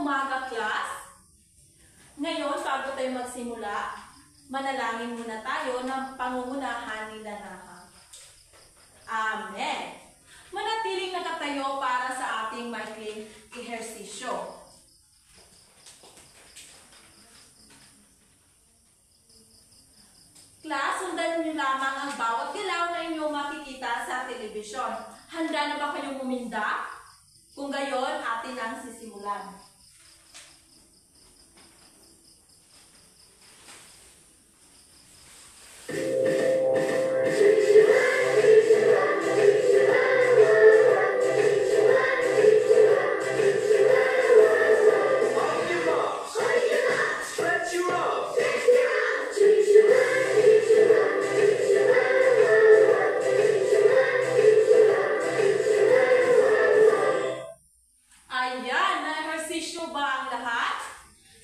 umaga, class! Ngayon, bago tayo magsimula, manalangin muna tayo ng pangungunahan ni Nanahang. Amen! Manatiling nakatayo para sa ating maikling ehersisyo. Class, sundan niyo lamang ang bawat galaw na inyong makikita sa telebisyon. Handa na ba kayong uminda? Kung gayon, atin ang sisimulan.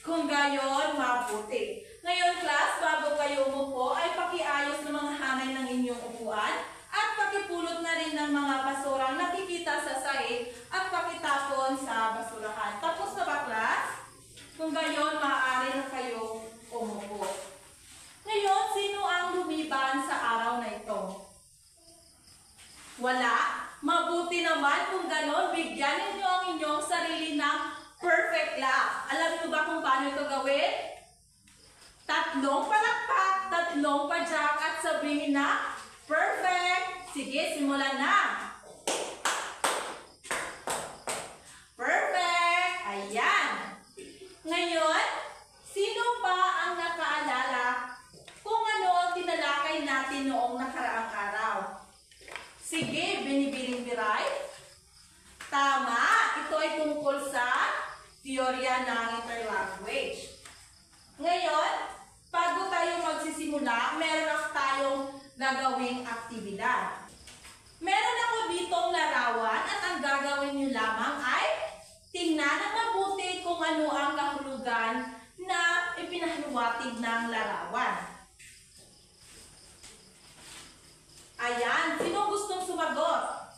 Kung gayon, mabuti. Ngayon, class, bago kayo umupo, ay pakiayos ng mga hangin ng inyong upuan at pakipulot na rin ng mga basurang nakikita sa sahig at pakitapon sa basurahan. Tapos na ba, class? Kung gayon, maaari na kayo umupo. Ngayon, sino ang lumiban sa araw na ito? Wala? Mabuti naman kung ganon, bigyan ninyo ang inyong sarili ng perfect laugh. Alam niyo ba kung paano ito gawin? Tatlong palakpak, tatlong padyak at sabihin na perfect. Sige, simulan na. Perfect. Ayan. Ngayon, sino pa ang nakaalala kung ano ang tinalakay natin noong nakaraang araw? Sige, binibiling biray. Tama. Ito ay tungkol sa teorya ng interlanguage. Ngayon, bago tayo magsisimula, meron tayong gagawing aktibidad. Meron ako ditong larawan at ang gagawin nyo lamang ay tingnan ng mabuti kung ano ang kahulugan na ipinahiwatig ng larawan. Ayan, sino gustong sumagot?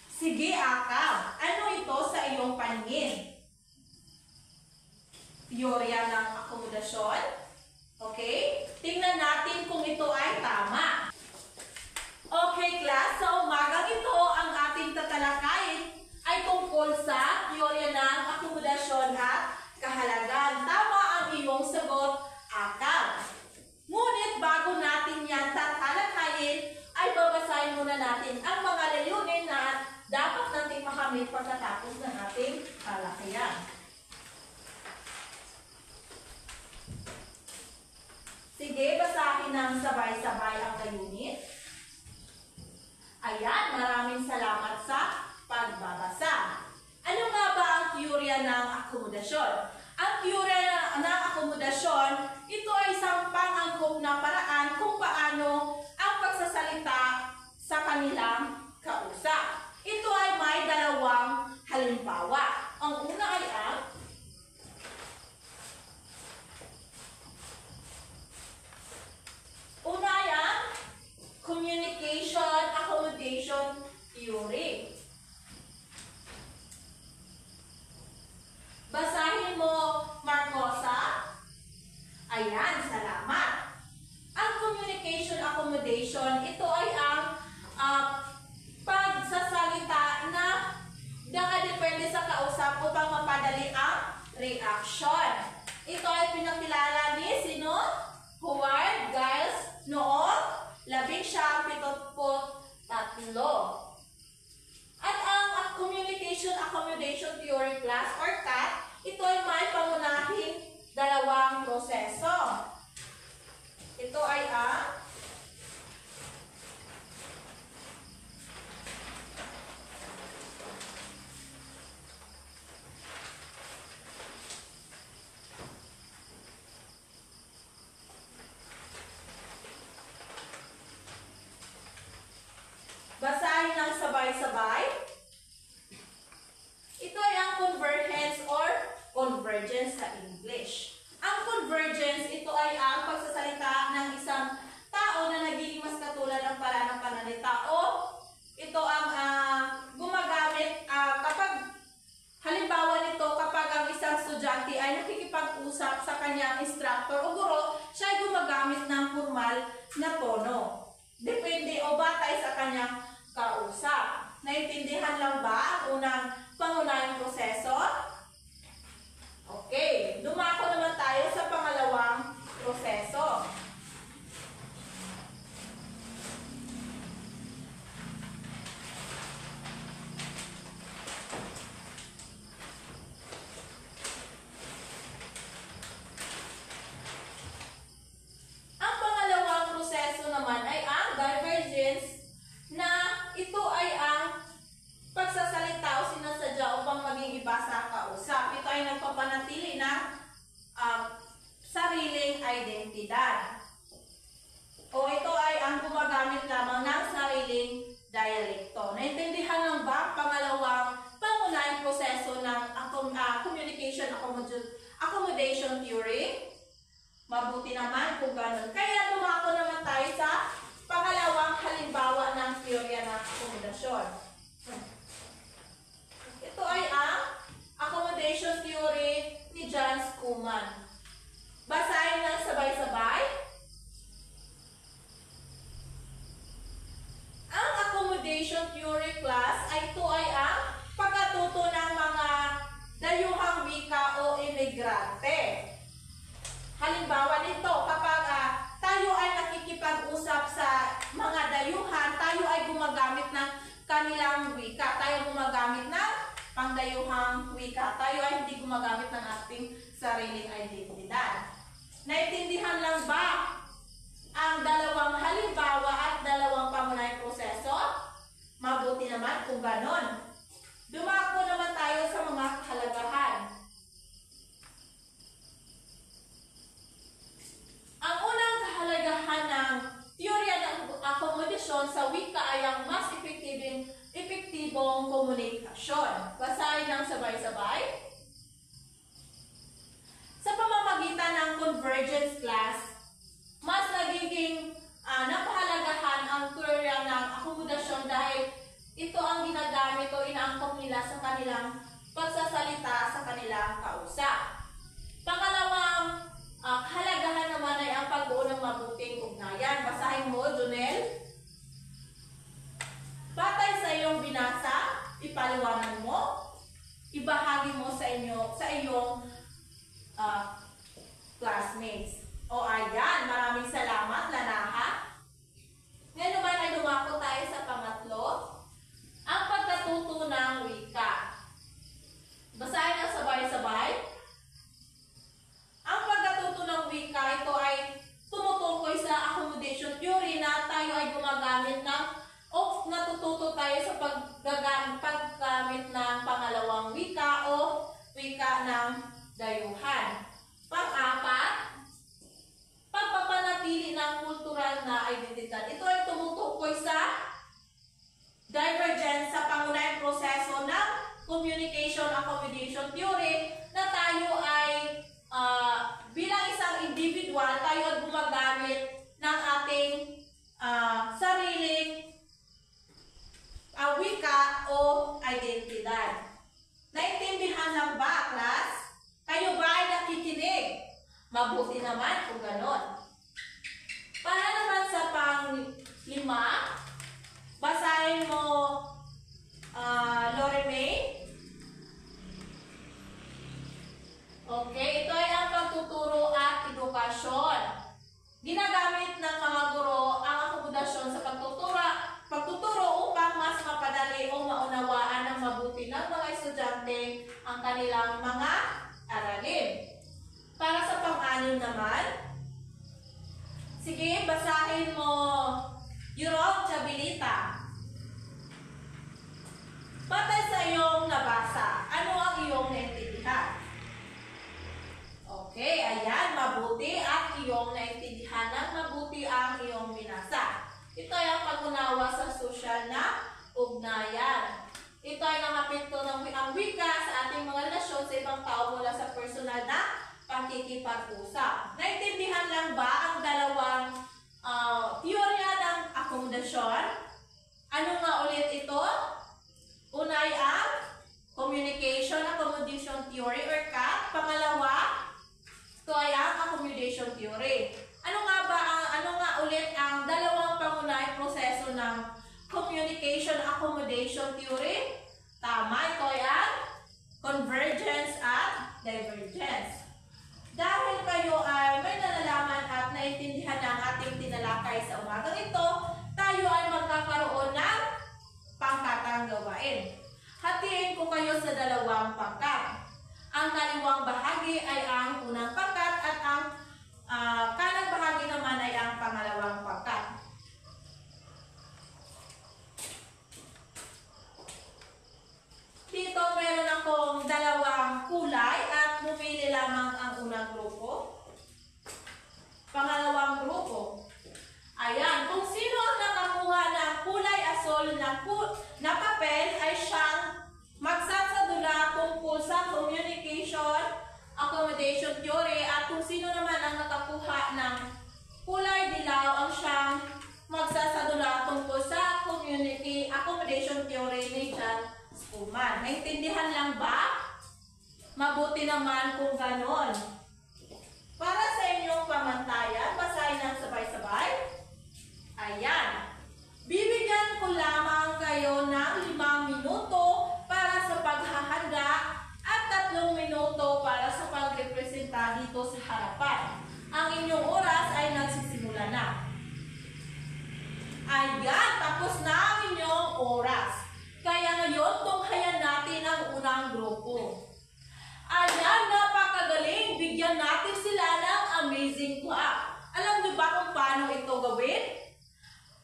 Sige, Akab. Ano ito sa iyong paningin? Teorya ng akomodasyon. Okay? Tingnan natin kung ito ay tama. Okay, class. Sa umagang ito, ang ating tatalakayin ay tungkol sa teorya ng akomodasyon at kahalagan. Tama ang iyong sagot, Akab. Ngunit bago natin yan tatalakayin, ay babasahin muna natin ang mga layunin na dapat nating makamit pagkatapos ng ating talakayan. Sige, basahin ng sabay-sabay ang layunin. Ayan, maraming salamat sa pagbabasa. Ano nga ba ang teorya ng akomodasyon? Ang teorya ng akomodasyon, ito ay isang pangangkop na paraan kung paano ang pagsasalita sa kanilang kausap. Ito ay may dalawang halimbawa. Ang una ay ang communication accommodation theory. Basahin mo, Marcosa. Ayan, salamat. Ang communication accommodation, ito ay ang pagsasalita na nakadepende sa kausap upang mapadali ang reaction. Ito ay pinakilala ni sino? Howard Giles noong 1973. At ang Communication Accommodation Theory class or CAT, ito ay may pangunahing dalawang proseso. Ito ay ang basahin ng sabay-sabay. Ito ay ang convergence or convergence sa English. Ang convergence, ito ay ang pagsasalita ng isang tao na nagiging mas katulad ng paraan ng pananalita o ito ang gumagamit kapag halimbawa nito kapag ang isang pakikipag-usap sa kanyang instructor o guro, siya ay gumagamit ng formal na tono. Depende o batay sa kanyang kausap. Naintindihan lang ba ang unang pangunahing proseso? Okay, dumako naman tayo sa pangalawang proseso. Ang pangalawang proseso naman ay ang divergence, na ito ay ang pagsasalita o sinasadya upang maging iba sa kausap. Ito ay nagpapanatili ng sariling identidad. O ito ay ang gumagamit lamang ng sariling dialekto. Naintindihan lang ba ang pangalawang pangunahing proseso ng communication accommodation theory? Mabuti naman kung ganun. Kaya dumako naman tayo sa pangalawang halimbawa ng teorya ng akomodasyon. Ito ay ang accommodation theory ni John Schumann. Basahin lang sabay-sabay. Ang accommodation theory class ay ito ay ang pagkatuto ng mga dayuhang wika o imigrante. Halimbawa nito, kapag tayo ay nakikipag-usap sa mga dayuhan, tayo ay gumagamit ng kanilang wika. Tayo gumagamit ng pangdayuhang wika. Tayo ay hindi gumagamit ng ating sariling identidad. Naintindihan lang ba ang dalawang halimbawa at dalawang pangunahing proseso? Mabuti naman kung ganon. Dumako naman tayo sa mga kahalagahan. Ang unang kahalagahan ng teorya ng akomodasyon sa wika ay ang mas epektibong komunikasyon. Basahin ng sabay-sabay. Sa pamamagitan ng convergence class, mas nagiging napahalagahan ang teorya ng akomodasyon dahil ito ang ginagamit o inaangkop nila sa kanilang pagsasalita sa kanilang kausap. Pangalawang kahalagahan naman ay ang pagbuo ng mabuting ugnayan. Basahin mo, Junel. Batay sa iyong binasa, ipaliwanag mo, ibahagi mo sa iyong classmates. O ayan, maraming salamat, Lanaha. Ngayon naman ay dumako tayo sa pangatlo, ang pagkatuto ng wika. Basahin ang sabay-sabay. Ang pagkatuto ng wika, ito ay tumutukoy sa accommodation theory na tayo ay gumagamit ng o natututo tayo sa paggamit ng pangalawang wika o wika ng dayuhan. Pang-apat, pagpapanatili ng kultural na identidad. Ito ay tumutukoy sa divergence sa pangunahing proseso ng communication accommodation theory na tayo ay bilang isang individual, tayo ay gumagamit ng ating sariling wika o identidad. Naintindihan lang ba, class? Kayo ba ay nakikinig? Mabuti naman kung ganon. Para naman sa pang-5, basahin mo Lore May. Okay, ito ay ang pagtuturo at edukasyon. Ginagamit ng mga guro ang akomodasyon sa pagtuturo upang mas mapadali o maunawaan ng mabuti ng mga estudyante ang kanilang mga aralin. Para sa pang-6 naman, sige, basahin mo Europe Chabilita. Batay sa iyong nabasa, ano ang iyong naintindihan? Okay, ayan, mabuti at iyong naintindihan ng mabuti ang iyong binasa. Ito ay ang pag-unawa sa sosyal na ugnayan. Ito ay nakapito ng ang wika sa ating mga relasyon sa ibang tao mula sa personal na pakikipag-usap. Naintindihan lang ba ang dalawang teorya ng akomodasyon? Ano nga ulit ito? Una ay ang communication accommodation theory or CAT. Pangalawa, Ito ay ang accommodation theory. Ano nga ulit ang dalawang pangunahing proseso ng communication accommodation theory? Tama, ito ay ang convergence at divergence. Dahil kayo ay may nalalaman at naintindihan ang ating tinalakay sa umagang ito, tayo ay magkakaroon ng pangkatang gawain. Hatiin ko kayo sa dalawang pangkat. Ang kaliwang bahagi ay ang unang pangkat at ang kanang bahagi naman ay ang pangalawang pangkat. Dito meron akong dalawang kulay at pumili lamang ang unang grupo. Pangalawang grupo. Ayan, kung sino ang nakakuha ng kulay asul na papel ay siyang magsasadula tungkol sa communication accommodation theory, at kung sino naman ang nakakuha ng kulay dilaw ang siyang magsasadula tungkol sa accommodation theory ni John Schumann. Naintindihan lang ba? Mabuti naman kung ganon. Para sa inyong pamantayan, basahin ng sabay-sabay. Ayan. Bibigyan ko lamang kayo ng 5 minuto para sa paghahanda at 3 minuto para sa pagrepresenta dito sa harapan. Ang inyong oras ay nagsisimula na. Ayan, tapos na ang inyong oras. Kaya ngayon, tunghayan natin ang unang grupo. Ayan, napakagaling. Bigyan natin sila ng amazing clap. Alam niyo ba kung paano ito gawin?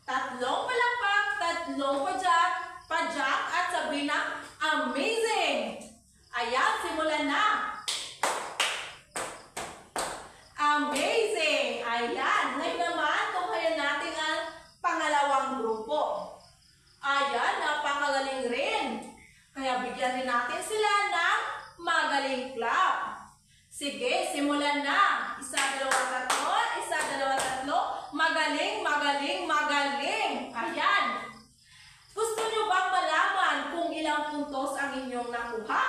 3 palakpak, 3 pajak, at sabihin na amazing. Ayan, simulan na. Amazing. Ayan, ngayon naman, tunghayan natin ang pangalawang grupo. Ayan, napakagaling rin. Kaya bigyan rin natin sila ng magaling clap. Sige, simulan na. 1, 2, 3. 1, 2, 3. Magaling, magaling, magaling. Ayan. Gusto nyo bang malaman kung ilang puntos ang inyong nakuha?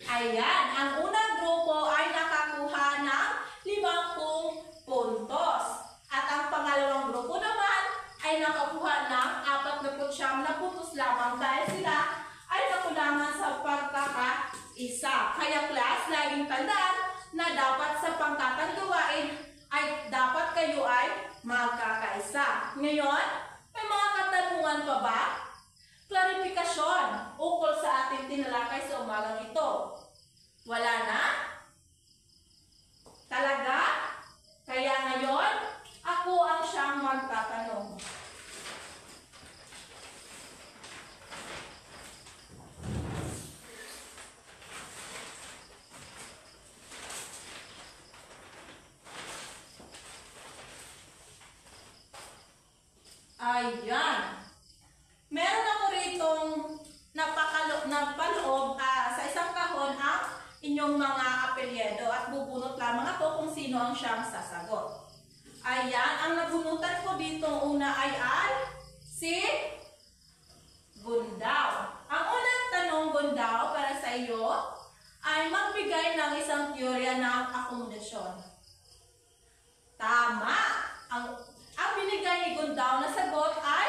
Ayan, ang unang grupo ay nakakuha ng 50 puntos. At ang pangalawang grupo naman ay nakakuha ng 49 na puntos lamang dahil sila ay nakulangan sa pagkakaisa. Kaya class, laging tandaan na dapat sa pangkatang gawain ay dapat kayo ay magkakaisa. Ngayon, may mga katanungan pa ba? Klarifikasyon ukol sa ating tinalakay sa umagang ito. Wala na? Talaga? Kaya ngayon, ako ang siyang magtatanong. Ayan. Meron ako ritong napaloob sa isang kahon ang inyong mga apelyedo at bubunot lamang ako kung sino ang siyang sasagot. Ayan, ang nabunutan ko dito una ay si Gundaw. Ang unang tanong, Gundaw, para sa iyo ay magbigay ng isang teorya ng akomodasyon. Tama. Ang binigay ni Gundaw na sagot ay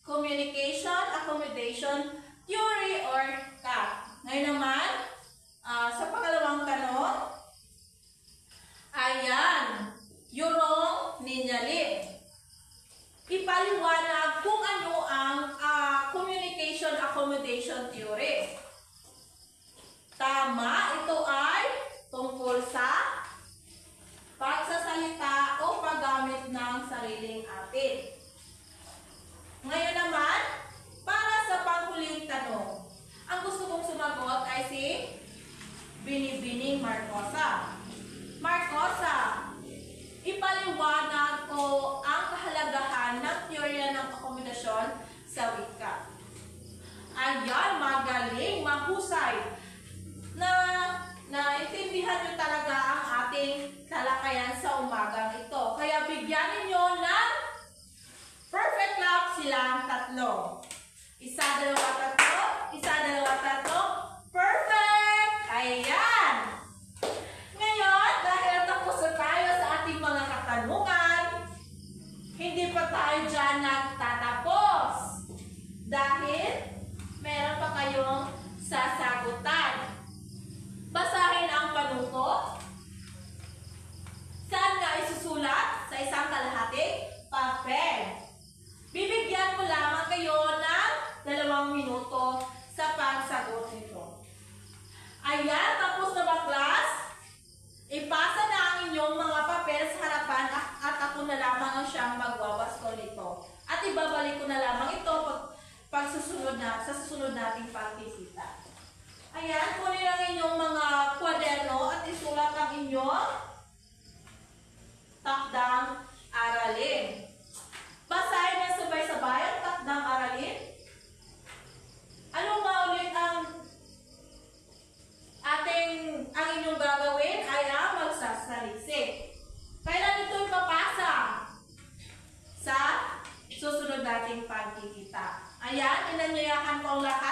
communication accommodation theory or CAT. Ngayon naman, sa pangalawang tanong, ayan, Yurong Ninyalin. Ipaliwanag kung ano ang communication accommodation theory. Tama, ito ay tungkol sa pagsasalita o paggamit ng sariling atin. Ngayon naman, para sa panghuling tanong, ang gusto kong sumagot ay si Binibining Marcosa. Marcosa, ipaliwanag ko ang kahalagahan ng teorya ng akomodasyon sa wika. Ayan, magaling, mahusay. Naintindihan nyo talaga ang ating talakayan sa umagang ito. Kaya bigyan ninyo ng perfect clap silang 3. 1, 2, 3. 1, 2, 3. Perfect! Ayan! Ngayon, dahil ibabalik ko na lamang ito sa susunod nating pagkikita. Ayan, kunin lang inyong mga kwaderno at isulat ang inyong takdang aralin. Basahin na sabay-sabay ang takdang aralin. Ano nga ulit ang inyong gagawin ay ang magsasalisik. Kailan ito ipapasa? Sa susunod nating pagkikita. Ayan, inanyayahan ko ang lahat